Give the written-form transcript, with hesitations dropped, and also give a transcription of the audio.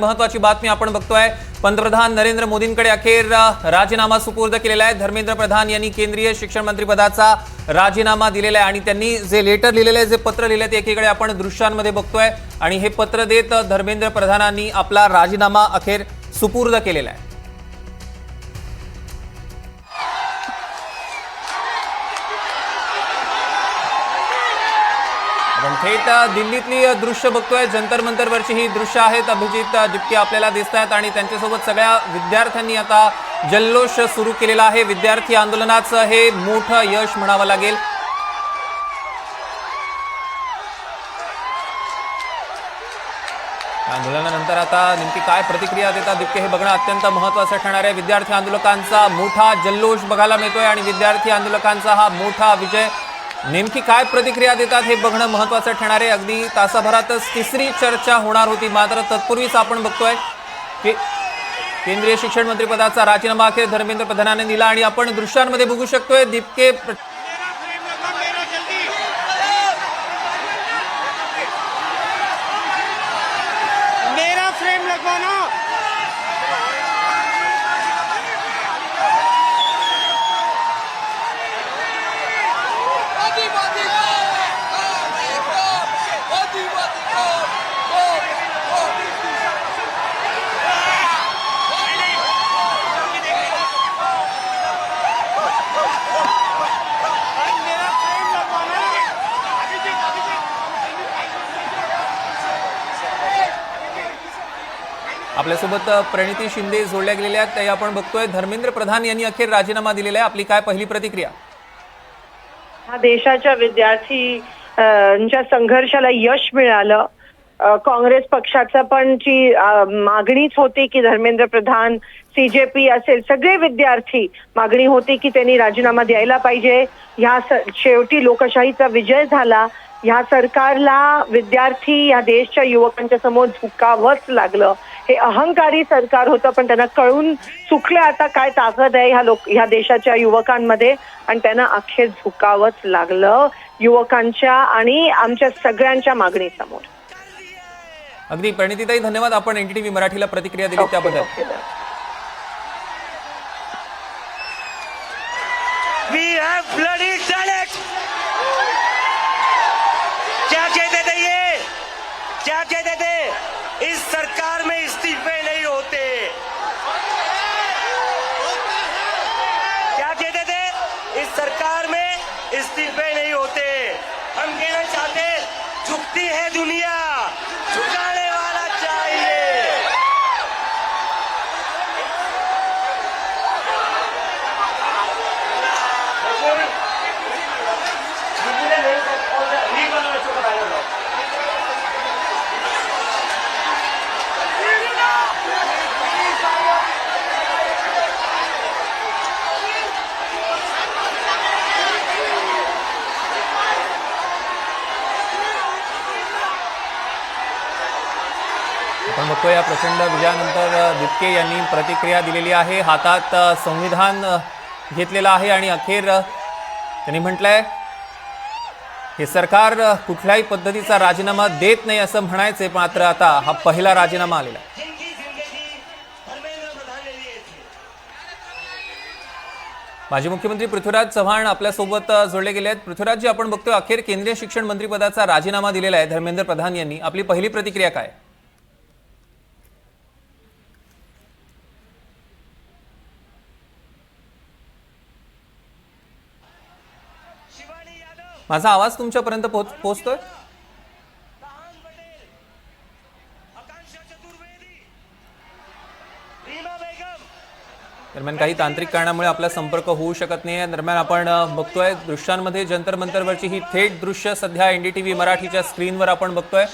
महत्वाची बातमी आपण बघतोय। पंतप्रधान नरेंद्र मोदींकडे अखेर राजीनामा सुपूर्द केलेला आहे। धर्मेंद्र प्रधान यांनी केंद्रीय शिक्षण मंत्री पदाचा राजीनामा दिलेला आहे आणि त्यांनी जे लेटर लिहिलेले आहे, जे पत्र लिहिलेले आहे, ते एकीकडे आपण दृश्यांमध्ये बघतोय आणि हे पत्र देत धर्मेंद्र प्रधानांनी आपला राजीनामा अखेर सुपूर्द केलेला आहे। आपण थेट दिल्लीतली दृश्य बघतोय। जंतर मंतरवरची ही दृश्य आहेत। अभिजित दिप्के आपल्याला दिसतात आणि त्यांच्यासोबत सगळ्या विद्यार्थ्यांनी आता जल्लोष सुरू केलेला आहे। विद्यार्थी आंदोलनाचं हे मोठं यश म्हणावं लागेल। आंदोलनानंतर आता नेमकी काय प्रतिक्रिया देतात दिप्के हे बघणं अत्यंत महत्त्वाचं ठरणार आहे। विद्यार्थी आंदोलकांचा मोठा जल्लोष बघायला मिळतोय आणि विद्यार्थी आंदोलकांचा हा मोठा विजय नेमकी काय प्रतिक्रिया देतात हे बघणं महत्त्वाचं ठरणार आहे। अगदी तासाभरातच तिसरी चर्चा होणार होती, मात्र तत्पूर्वीच आपण बघतोय की केंद्रीय शिक्षण मंत्री पदाचा राजीनामा अखेर धर्मेंद्र प्रधानांनी दिला आणि आपण दृश्यांमध्ये बघू शकतोय दिप्के आपल्यासोबत प्रणिती शिंदे जोडल्या गेलेल्या आहेत, ते आपण बघतोय। धर्मेंद्र प्रधान यांनी अखेर राजीनामा दिलेला आहे, आपली काय पहिली प्रतिक्रिया? हा देशाच्या विद्यार्थ्यांच्या संघर्षाला यश मिळालं। काँग्रेस पक्षाचा पण जी मागणीच होती की धर्मेंद्र प्रधान, सीजेपी असेल सगळे विद्यार्थी मागणी होती की त्यांनी राजीनामा द्यायला पाहिजे। ह्या शेवटी लोकशाहीचा विजय झाला। ह्या सरकारला विद्यार्थी या देशाच्या युवकांच्या समोर झुकावंच लागलं। हे अहंकारी सरकार होतं, पण त्यांना कळून चुकलं आता काय ताकद आहे ह्या देशाच्या युवकांमध्ये आणि त्यांना अखेर झुकावंच लागलं युवकांच्या आणि आमच्या सगळ्यांच्या मागणीसमोर। अगदी प्रणितीताई, धन्यवाद आपण एनडीटीव्ही मराठीला प्रतिक्रिया दिली त्याबद्दल। We have bloody done it. क्या कहते थे ये? क्या कहते थे? इस सरकार में इस्तीफे नहीं होते। क्या कहते थे? इस सरकार में इस्तीफे नहीं होते। हम कहना चाहते, झुकती है दुनिया, झुकाने वाला चाहिए। आपण बघतोय या प्रचंड विजयानंतर दिप्के यांनी प्रतिक्रिया दिलेली आहे। हातात संविधान घेतलेलं आहे आणि अखेर त्यांनी म्हटलंय हे सरकार कुठल्याही पद्धतीचा राजीनामा देत नाही असं म्हणायचे, मात्र आता हा पहिला राजीनामा आलेला आहे। माजी मुख्यमंत्री पृथ्वीराज चव्हाण आपल्यासोबत जोडले गेले आहेत। पृथ्वीराजजी, आपण बघतोय अखेर केंद्रीय शिक्षण मंत्री पदाचा राजीनामा दिलेला आहे धर्मेंद्र प्रधान यांनी, आपली पहिली प्रतिक्रिया काय? माझा आवाज तुमच्यापर्यंत पोहोचतोय? दरम्यान काही तांत्रिक कारणामुळे आपला संपर्क होऊ शकत नाही। दरम्यान आपण बघतोय दृश्यांमध्ये जंतर मंतरवरची ही थेट दृश्य सध्या एनडीटीव्ही मराठीच्या स्क्रीनवर आपण बघतोय।